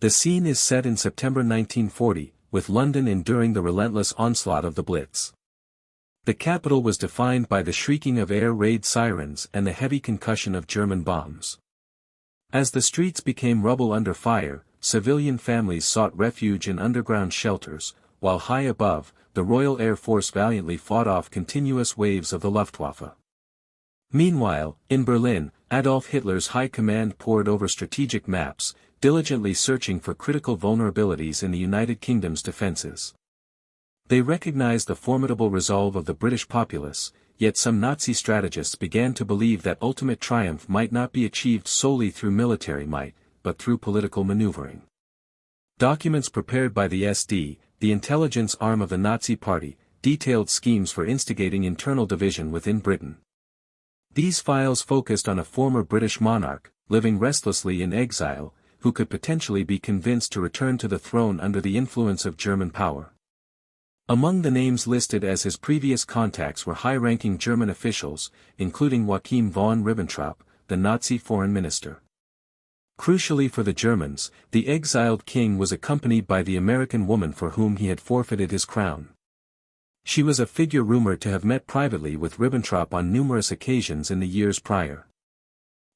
The scene is set in September 1940, with London enduring the relentless onslaught of the Blitz. The capital was defined by the shrieking of air raid sirens and the heavy concussion of German bombs. As the streets became rubble under fire, civilian families sought refuge in underground shelters, while high above, the Royal Air Force valiantly fought off continuous waves of the Luftwaffe. Meanwhile, in Berlin, Adolf Hitler's high command pored over strategic maps, diligently searching for critical vulnerabilities in the United Kingdom's defenses. They recognized the formidable resolve of the British populace, yet some Nazi strategists began to believe that ultimate triumph might not be achieved solely through military might, but through political maneuvering. Documents prepared by the SD, the intelligence arm of the Nazi Party, detailed schemes for instigating internal division within Britain. These files focused on a former British monarch, living restlessly in exile, who could potentially be convinced to return to the throne under the influence of German power. Among the names listed as his previous contacts were high-ranking German officials, including Joachim von Ribbentrop, the Nazi foreign minister. Crucially for the Germans, the exiled king was accompanied by the American woman for whom he had forfeited his crown. She was a figure rumored to have met privately with Ribbentrop on numerous occasions in the years prior.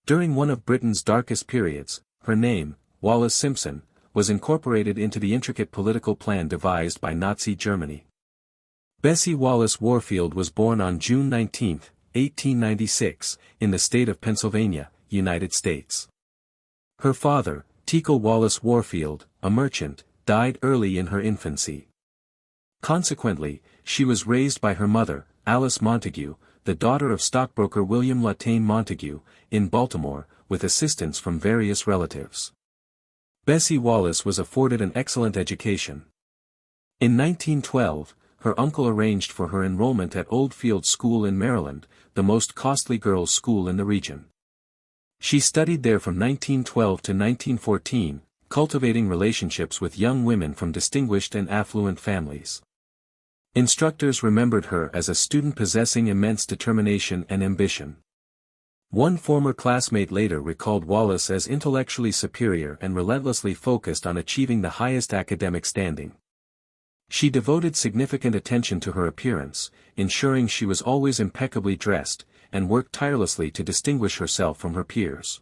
During one of Britain's darkest periods, her name, Wallis Simpson, was incorporated into the intricate political plan devised by Nazi Germany. Bessie Wallis Warfield was born on June 19, 1896, in the state of Pennsylvania, United States. Her father, Tekel Wallis Warfield, a merchant, died early in her infancy. Consequently, she was raised by her mother, Alice Montague, the daughter of stockbroker William Lataine Montague, in Baltimore, with assistance from various relatives. Bessie Wallis was afforded an excellent education. In 1912, her uncle arranged for her enrollment at Oldfield School in Maryland, the most costly girls' school in the region. She studied there from 1912 to 1914, cultivating relationships with young women from distinguished and affluent families. Instructors remembered her as a student possessing immense determination and ambition. One former classmate later recalled Wallis as intellectually superior and relentlessly focused on achieving the highest academic standing. She devoted significant attention to her appearance, ensuring she was always impeccably dressed, and worked tirelessly to distinguish herself from her peers.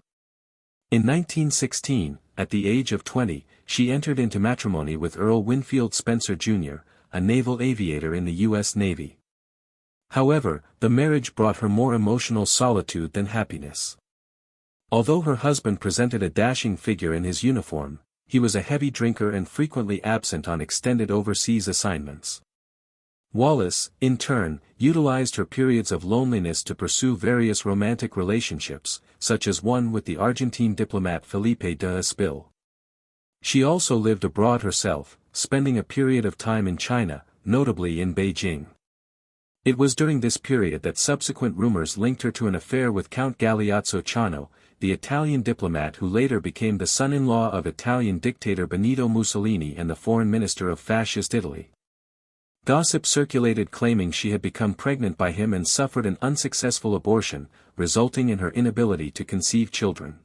In 1916, at the age of 20, she entered into matrimony with Earl Winfield Spencer Jr., a naval aviator in the U.S. Navy. However, the marriage brought her more emotional solitude than happiness. Although her husband presented a dashing figure in his uniform, he was a heavy drinker and frequently absent on extended overseas assignments. Wallis, in turn, utilized her periods of loneliness to pursue various romantic relationships, such as one with the Argentine diplomat Felipe de Espil. She also lived abroad herself, spending a period of time in China, notably in Beijing. It was during this period that subsequent rumors linked her to an affair with Count Galeazzo Ciano, the Italian diplomat who later became the son-in-law of Italian dictator Benito Mussolini and the foreign minister of fascist Italy. Gossip circulated claiming she had become pregnant by him and suffered an unsuccessful abortion, resulting in her inability to conceive children.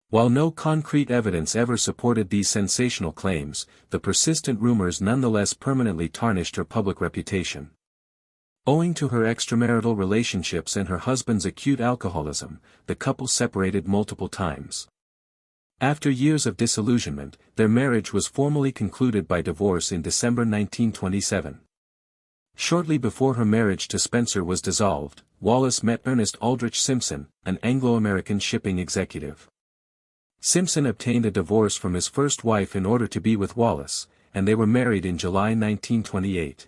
While no concrete evidence ever supported these sensational claims, the persistent rumors nonetheless permanently tarnished her public reputation. Owing to her extramarital relationships and her husband's acute alcoholism, the couple separated multiple times. After years of disillusionment, their marriage was formally concluded by divorce in December 1927. Shortly before her marriage to Spencer was dissolved, Wallis met Ernest Aldrich Simpson, an Anglo-American shipping executive. Simpson obtained a divorce from his first wife in order to be with Wallis, and they were married in July 1928.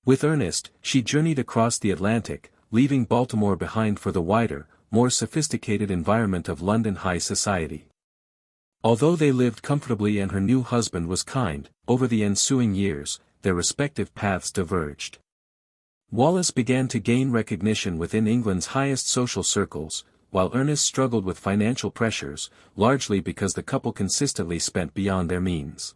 With Ernest, she journeyed across the Atlantic, leaving Baltimore behind for the wider, more sophisticated environment of London high society. Although they lived comfortably and her new husband was kind, over the ensuing years, their respective paths diverged. Wallis began to gain recognition within England's highest social circles, while Ernest struggled with financial pressures, largely because the couple consistently spent beyond their means.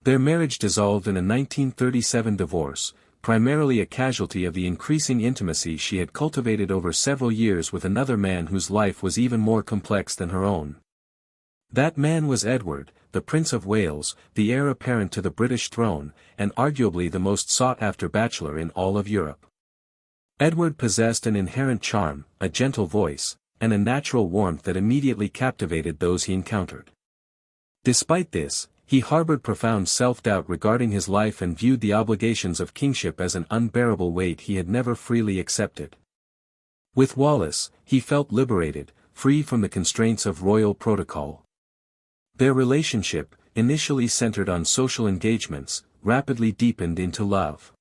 Their marriage dissolved in a 1937 divorce, primarily a casualty of the increasing intimacy she had cultivated over several years with another man whose life was even more complex than her own. That man was Edward, the Prince of Wales, the heir apparent to the British throne, and arguably the most sought-after bachelor in all of Europe. Edward possessed an inherent charm, a gentle voice, and a natural warmth that immediately captivated those he encountered. Despite this, he harbored profound self-doubt regarding his life and viewed the obligations of kingship as an unbearable weight he had never freely accepted. With Wallis, he felt liberated, free from the constraints of royal protocol. Their relationship, initially centered on social engagements, rapidly deepened into love.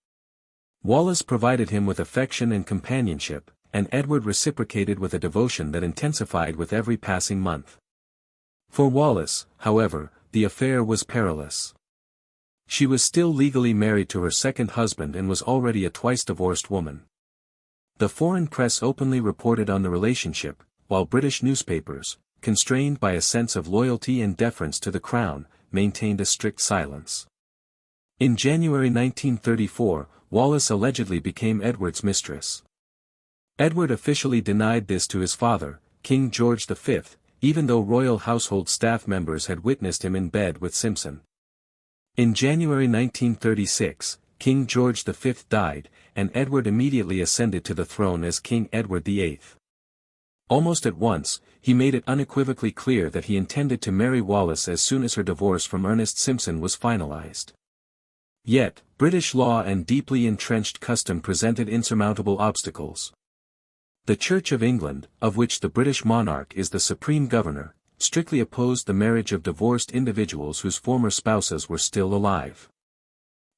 Wallis provided him with affection and companionship, and Edward reciprocated with a devotion that intensified with every passing month. For Wallis, however, the affair was perilous. She was still legally married to her second husband and was already a twice-divorced woman. The foreign press openly reported on the relationship, while British newspapers, constrained by a sense of loyalty and deference to the crown, maintained a strict silence. In January 1934, Wallis allegedly became Edward's mistress. Edward officially denied this to his father, King George V, even though royal household staff members had witnessed him in bed with Simpson. In January 1936, King George V died, and Edward immediately ascended to the throne as King Edward VIII. Almost at once, he made it unequivocally clear that he intended to marry Wallis as soon as her divorce from Ernest Simpson was finalized. Yet, British law and deeply entrenched custom presented insurmountable obstacles. The Church of England, of which the British monarch is the supreme governor, strictly opposed the marriage of divorced individuals whose former spouses were still alive.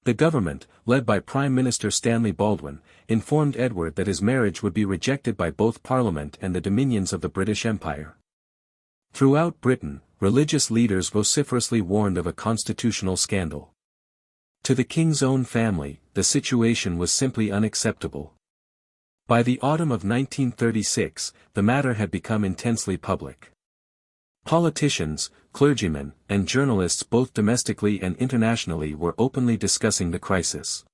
The government, led by Prime Minister Stanley Baldwin, informed Edward that his marriage would be rejected by both Parliament and the dominions of the British Empire. Throughout Britain, religious leaders vociferously warned of a constitutional scandal. To the king's own family, the situation was simply unacceptable. By the autumn of 1936, the matter had become intensely public. Politicians, clergymen, and journalists both domestically and internationally were openly discussing the crisis.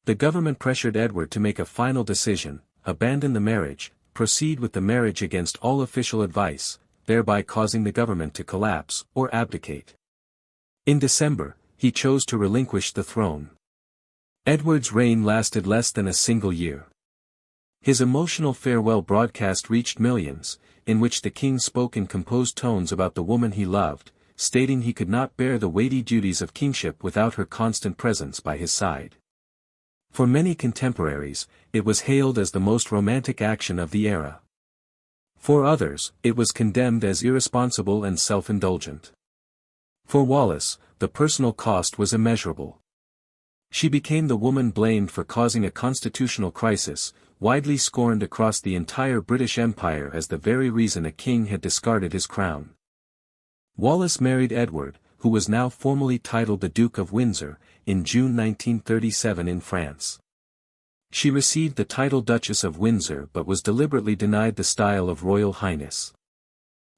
The government pressured Edward to make a final decision, abandon the marriage, proceed with the marriage against all official advice, thereby causing the government to collapse or abdicate. In December, he chose to relinquish the throne. Edward's reign lasted less than a single year. His emotional farewell broadcast reached millions, in which the king spoke in composed tones about the woman he loved, stating he could not bear the weighty duties of kingship without her constant presence by his side. For many contemporaries, it was hailed as the most romantic action of the era. For others, it was condemned as irresponsible and self-indulgent. For Wallis, the personal cost was immeasurable. She became the woman blamed for causing a constitutional crisis, widely scorned across the entire British Empire as the very reason a king had discarded his crown. Wallis married Edward, who was now formally titled the Duke of Windsor, in June 1937 in France. She received the title Duchess of Windsor but was deliberately denied the style of Royal Highness.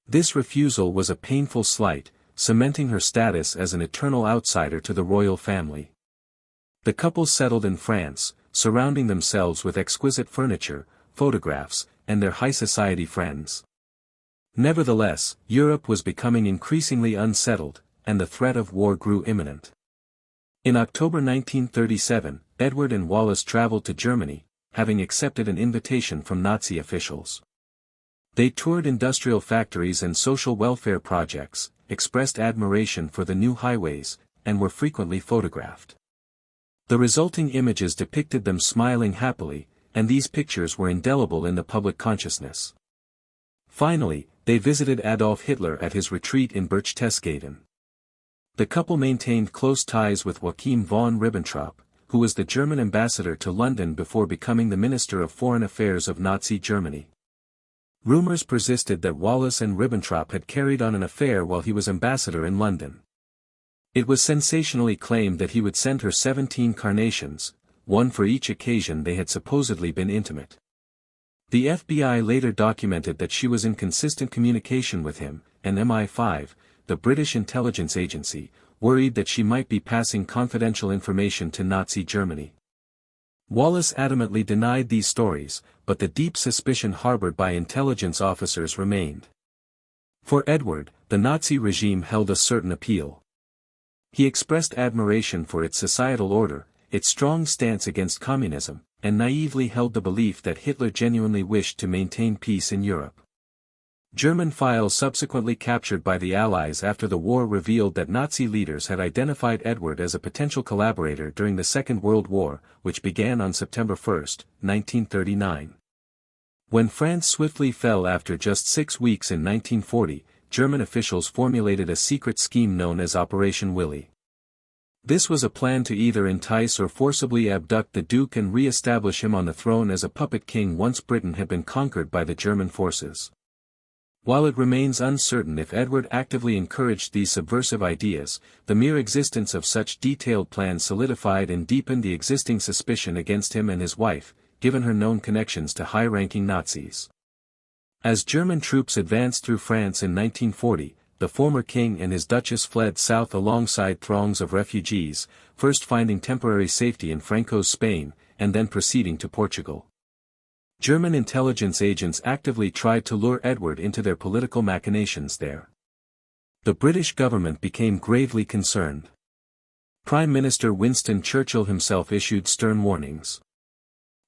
This refusal was a painful slight, cementing her status as an eternal outsider to the royal family. The couple settled in France, surrounding themselves with exquisite furniture, photographs, and their high society friends. Nevertheless, Europe was becoming increasingly unsettled, and the threat of war grew imminent. In October 1937, Edward and Wallis traveled to Germany, having accepted an invitation from Nazi officials. They toured industrial factories and social welfare projects, expressed admiration for the new highways, and were frequently photographed. The resulting images depicted them smiling happily, and these pictures were indelible in the public consciousness. Finally, they visited Adolf Hitler at his retreat in Berchtesgaden. The couple maintained close ties with Joachim von Ribbentrop, who was the German ambassador to London before becoming the Minister of Foreign Affairs of Nazi Germany. Rumors persisted that Wallis and Ribbentrop had carried on an affair while he was ambassador in London. It was sensationally claimed that he would send her 17 carnations, one for each occasion they had supposedly been intimate. The FBI later documented that she was in consistent communication with him, and MI5, the British intelligence agency, worried that she might be passing confidential information to Nazi Germany. Wallis adamantly denied these stories, but the deep suspicion harbored by intelligence officers remained. For Edward, the Nazi regime held a certain appeal. He expressed admiration for its societal order, its strong stance against communism, and naively held the belief that Hitler genuinely wished to maintain peace in Europe. German files subsequently captured by the Allies after the war revealed that Nazi leaders had identified Edward as a potential collaborator during the Second World War, which began on September 1, 1939. When France swiftly fell after just 6 weeks in 1940, German officials formulated a secret scheme known as Operation Willy. This was a plan to either entice or forcibly abduct the Duke and re-establish him on the throne as a puppet king once Britain had been conquered by the German forces. While it remains uncertain if Edward actively encouraged these subversive ideas, the mere existence of such detailed plans solidified and deepened the existing suspicion against him and his wife, given her known connections to high-ranking Nazis. As German troops advanced through France in 1940, the former king and his duchess fled south alongside throngs of refugees, first finding temporary safety in Franco's Spain, and then proceeding to Portugal. German intelligence agents actively tried to lure Edward into their political machinations there. The British government became gravely concerned. Prime Minister Winston Churchill himself issued stern warnings.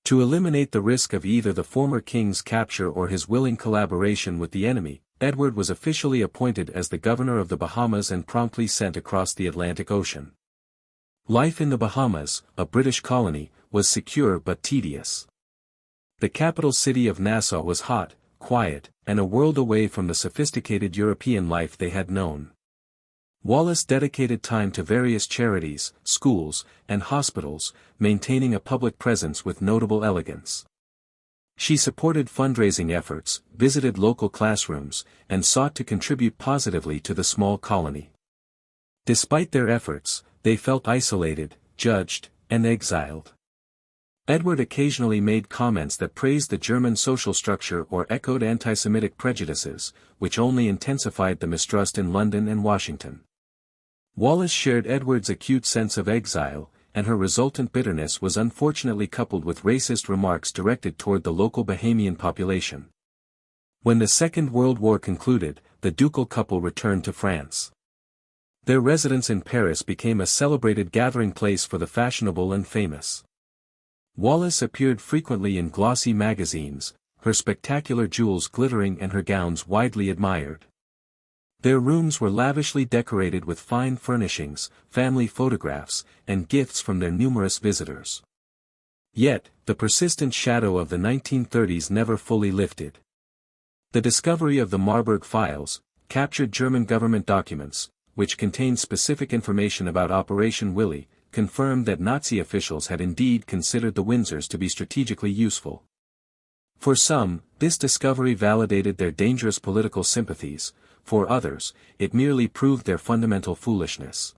To eliminate the risk of either the former king's capture or his willing collaboration with the enemy, Edward was officially appointed as the governor of the Bahamas and promptly sent across the Atlantic Ocean. Life in the Bahamas, a British colony, was secure but tedious. The capital city of Nassau was hot, quiet, and a world away from the sophisticated European life they had known. Wallis dedicated time to various charities, schools, and hospitals, maintaining a public presence with notable elegance. She supported fundraising efforts, visited local classrooms, and sought to contribute positively to the small colony. Despite their efforts, they felt isolated, judged, and exiled. Edward occasionally made comments that praised the German social structure or echoed anti-Semitic prejudices, which only intensified the mistrust in London and Washington. Wallis shared Edward's acute sense of exile, and her resultant bitterness was unfortunately coupled with racist remarks directed toward the local Bahamian population. When the Second World War concluded, the ducal couple returned to France. Their residence in Paris became a celebrated gathering place for the fashionable and famous. Wallis appeared frequently in glossy magazines, her spectacular jewels glittering and her gowns widely admired. Their rooms were lavishly decorated with fine furnishings, family photographs, and gifts from their numerous visitors. Yet, the persistent shadow of the 1930s never fully lifted. The discovery of the Marburg files, captured German government documents, which contained specific information about Operation Willy, confirmed that Nazi officials had indeed considered the Windsors to be strategically useful. For some, this discovery validated their dangerous political sympathies; for others, it merely proved their fundamental foolishness.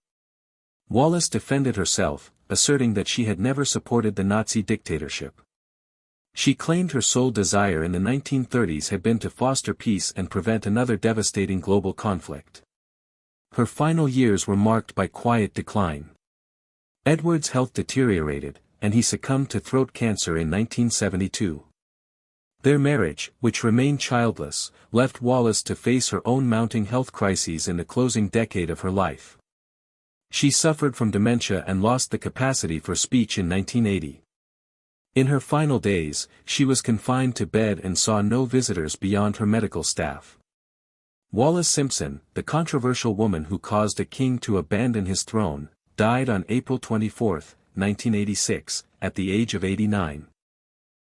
Wallis defended herself, asserting that she had never supported the Nazi dictatorship. She claimed her sole desire in the 1930s had been to foster peace and prevent another devastating global conflict. Her final years were marked by quiet decline. Edward's health deteriorated, and he succumbed to throat cancer in 1972. Their marriage, which remained childless, left Wallis to face her own mounting health crises in the closing decade of her life. She suffered from dementia and lost the capacity for speech in 1980. In her final days, she was confined to bed and saw no visitors beyond her medical staff. Wallis Simpson, the controversial woman who caused a king to abandon his throne, died on April 24, 1986, at the age of 89.